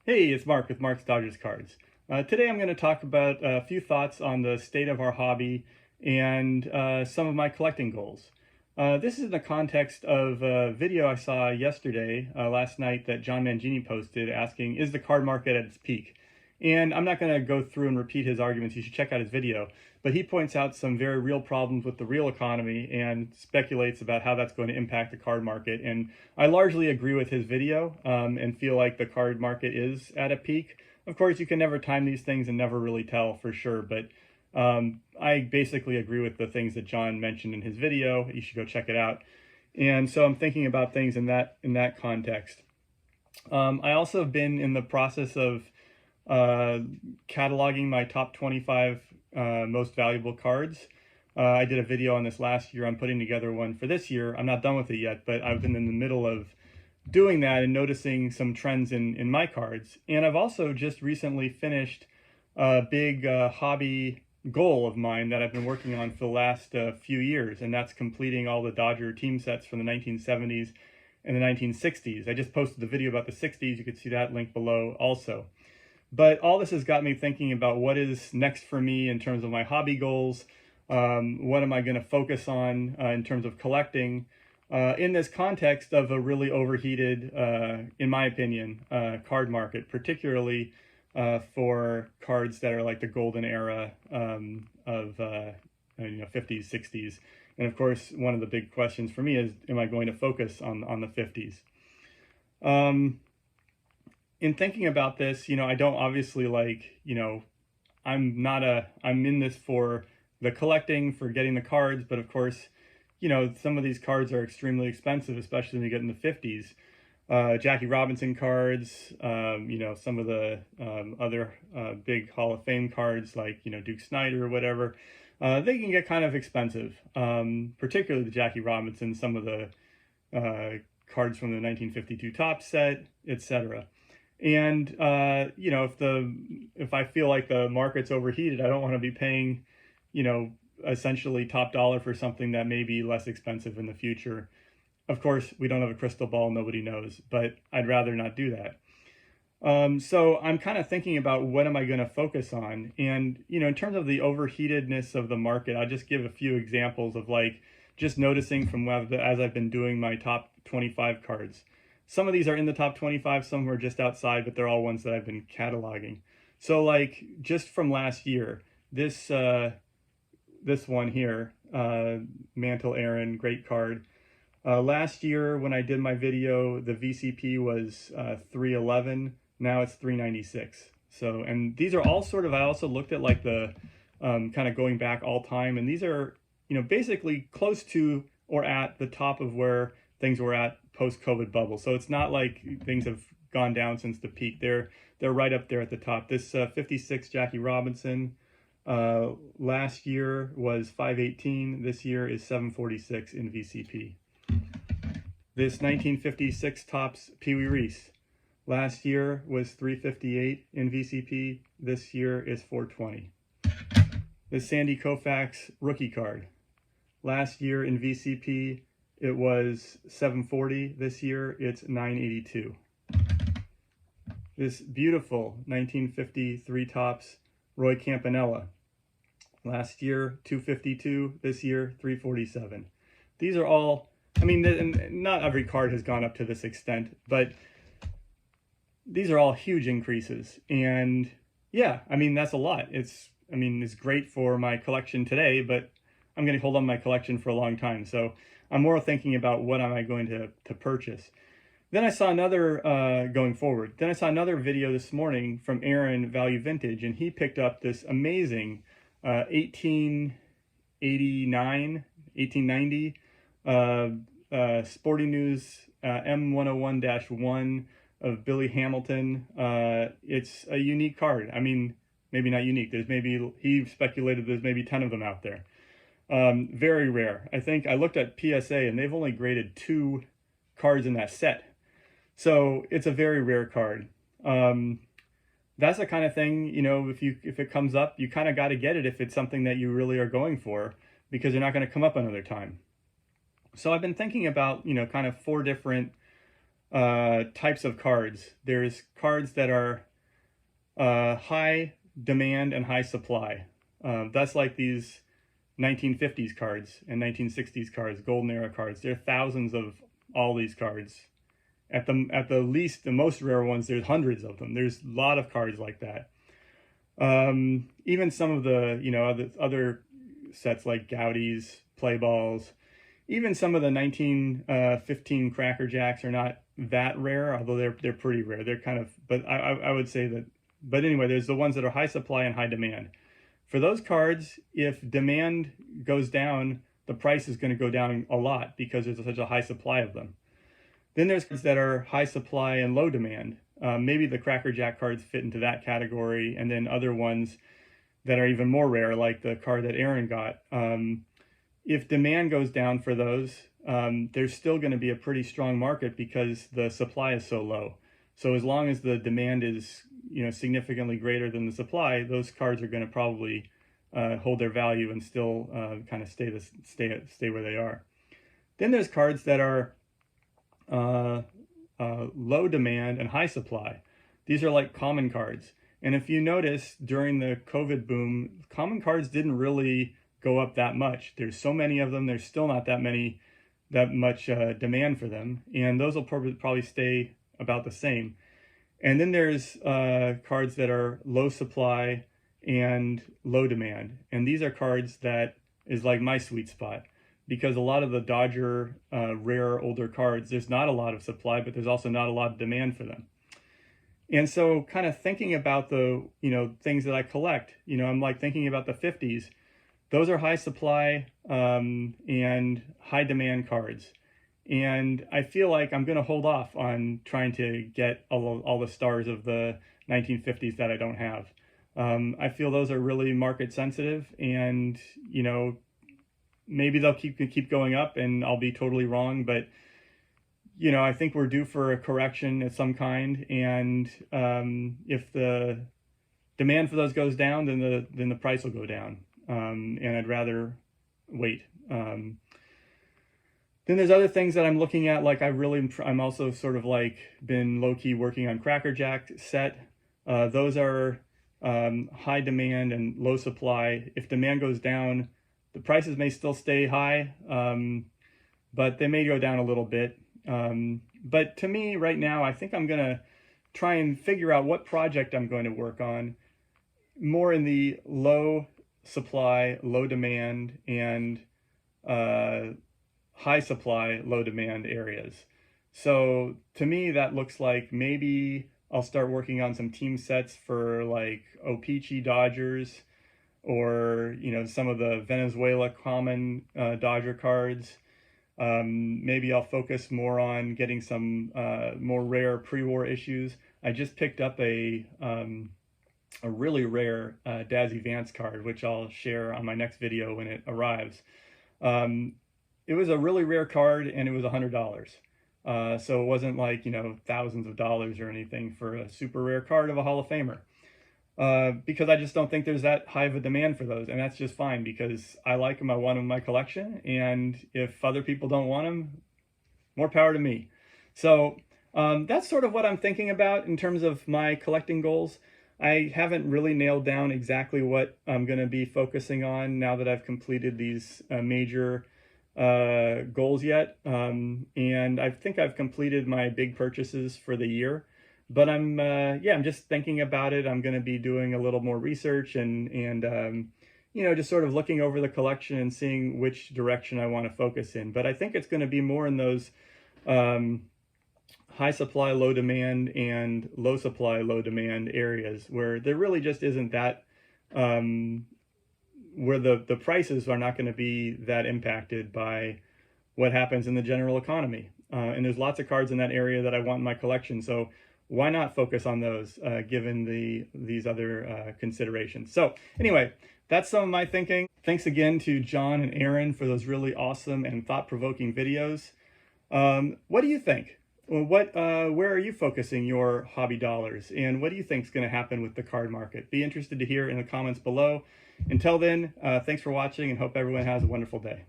Hey, it's Mark with Mark's Dodgers Cards. Today I'm going to talk about a few thoughts on the state of our hobby and some of my collecting goals. This is in the context of a video I saw yesterday, last night, that John Mangini posted asking, is the card market at its peak? And I'm not going to go through and repeat his arguments. You should check out his video. But he points out some very real problems with the real economy and speculates about how that's going to impact the card market. And I largely agree with his video and feel like the card market is at a peak. Of course, you can never time these things and never really tell for sure. But I basically agree with the things that John mentioned in his video. You should go check it out. And so I'm thinking about things in that context. I also have been in the process of cataloging my top 25 most valuable cards. I did a video on this last year. I'm putting together one for this year. I'm not done with it yet, but I've been in the middle of doing that and noticing some trends in my cards. And I've also just recently finished a big hobby goal of mine that I've been working on for the last few years, and that's completing all the Dodger team sets from the 1970s and the 1960s. I just posted the video about the 60s. You can see that link below also. But all this has got me thinking about what is next for me in terms of my hobby goals. What am I going to focus on in terms of collecting in this context of a really overheated, in my opinion, card market, particularly for cards that are like the golden era of 50s, 60s. And of course, one of the big questions for me is, am I going to focus on the 50s? In thinking about this, I don't obviously I'm in this for the collecting, for getting the cards, but of course, some of these cards are extremely expensive, especially when you get in the 50s. Jackie Robinson cards, some of the other big Hall of Fame cards like, Duke Snider or whatever, they can get kind of expensive, particularly the Jackie Robinson, some of the cards from the 1952 Topps set, etc. And, if I feel like the market's overheated, I don't want to be paying, essentially top dollar for something that may be less expensive in the future. Of course, we don't have a crystal ball, nobody knows, but I'd rather not do that. So I'm kind of thinking about what am I going to focus on? And, in terms of the overheatedness of the market, I'll just give a few examples of just noticing from as I've been doing my top 25 cards. Some of these are in the top 25, some are just outside, but they're all ones that I've been cataloging. So just from last year, this one here, Mantle Aaron, great card. Last year when I did my video, the VCP was 311, now it's 396. So, and these are all I also looked at the kind of going back all time, and these are, basically close to or at the top of where things were at post-COVID bubble. So it's not like things have gone down since the peak. They're right up there at the top. This 56 Jackie Robinson last year was 518. This year is 746 in VCP. This 1956 Topps Pee Wee Reese last year was 358 in VCP. This year is 420. This Sandy Koufax rookie card last year in VCP, it was 740. This year, it's 982. This beautiful 1953 Topps Roy Campanella. Last year, 252. This year, 347. These are all, and not every card has gone up to this extent, but these are all huge increases. And yeah, that's a lot. It's great for my collection today, but I'm going to hold on my collection for a long time. So I'm more thinking about what am I going to purchase. Then I saw another, going forward, then I saw another video this morning from Aaron Value Vintage, and he picked up this amazing 1889, 1890 Sporting News M101-1 of Billy Hamilton. It's a unique card. Maybe not unique. He speculated there's maybe 10 of them out there. Very rare. I think I looked at PSA and they've only graded 2 cards in that set. So it's a very rare card. That's the kind of thing, if it comes up, you kind of got to get it if it's something that you really are going for, because they're not going to come up another time. So I've been thinking about, kind of 4 different types of cards. There's cards that are high demand and high supply. That's like these 1950s cards and 1960s cards, golden era cards. There are thousands of all these cards. At the least, the most rare ones, there's hundreds of them. There's a lot of cards like that. Even some of the other sets like Gaudi's, play balls, even some of the 1915 Cracker Jacks are not that rare, although they're pretty rare. They're kind of, but I would say that. But anyway, there's the ones that are high supply and high demand. For those cards, if demand goes down, the price is going to go down a lot because there's such a high supply of them. Then there's cards that are high supply and low demand. Maybe the Cracker Jack cards fit into that category, and then other ones that are even more rare, like the card that Aaron got. If demand goes down for those, there's still going to be a pretty strong market because the supply is so low. So as long as the demand is significantly greater than the supply, those cards are going to probably hold their value and still kind of stay where they are. Then there's cards that are low demand and high supply. These are like common cards. And if you notice, during the COVID boom, common cards didn't really go up that much. There's so many of them. There's still not that much demand for them. And those will probably stay about the same. And then there's cards that are low supply and low demand. And these are cards that is like my sweet spot, because a lot of the Dodger rare older cards, there's not a lot of supply, but there's also not a lot of demand for them. And so kind of thinking about the, things that I collect, I'm like thinking about the 50s. Those are high supply and high demand cards. And I feel like I'm going to hold off on trying to get all the stars of the 1950s that I don't have. I feel those are really market sensitive, and, maybe they'll keep going up and I'll be totally wrong, but I think we're due for a correction of some kind, and if the demand for those goes down, then the price will go down, and I'd rather wait. Then there's other things that I'm looking at, like I'm also sort of like been low-key working on Cracker Jack set. Those are high demand and low supply. If demand goes down, the prices may still stay high, but they may go down a little bit. But to me right now, I think I'm going to try and figure out what project I'm going to work on more in the low supply, low demand, and high supply, low demand areas. So to me, that looks like maybe I'll start working on some team sets for like O-Pee-Chee Dodgers, or some of the Venezuela common Dodger cards. Maybe I'll focus more on getting some more rare pre-war issues. I just picked up a really rare Dazzy Vance card, which I'll share on my next video when it arrives. It was a really rare card, and it was $100. So it wasn't like, thousands of dollars or anything for a super rare card of a Hall of Famer. Because I just don't think there's that high of a demand for those, and that's just fine, because I like them, I want them in my collection, and if other people don't want them, more power to me. So that's sort of what I'm thinking about in terms of my collecting goals. I haven't really nailed down exactly what I'm going to be focusing on now that I've completed these major goals yet, and I think I've completed my big purchases for the year. But I'm just thinking about it. I'm going to be doing a little more research and just sort of looking over the collection and seeing which direction I want to focus in. But I think it's going to be more in those high supply, low demand, and low supply, low demand areas where there really just isn't that, where the prices are not going to be that impacted by what happens in the general economy. And there's lots of cards in that area that I want in my collection. So why not focus on those given these other considerations? So anyway, that's some of my thinking. Thanks again to John and Aaron for those really awesome and thought-provoking videos. What do you think? Where are you focusing your hobby dollars? And what do you think is going to happen with the card market? Be interested to hear in the comments below. Until then, thanks for watching, and hope everyone has a wonderful day.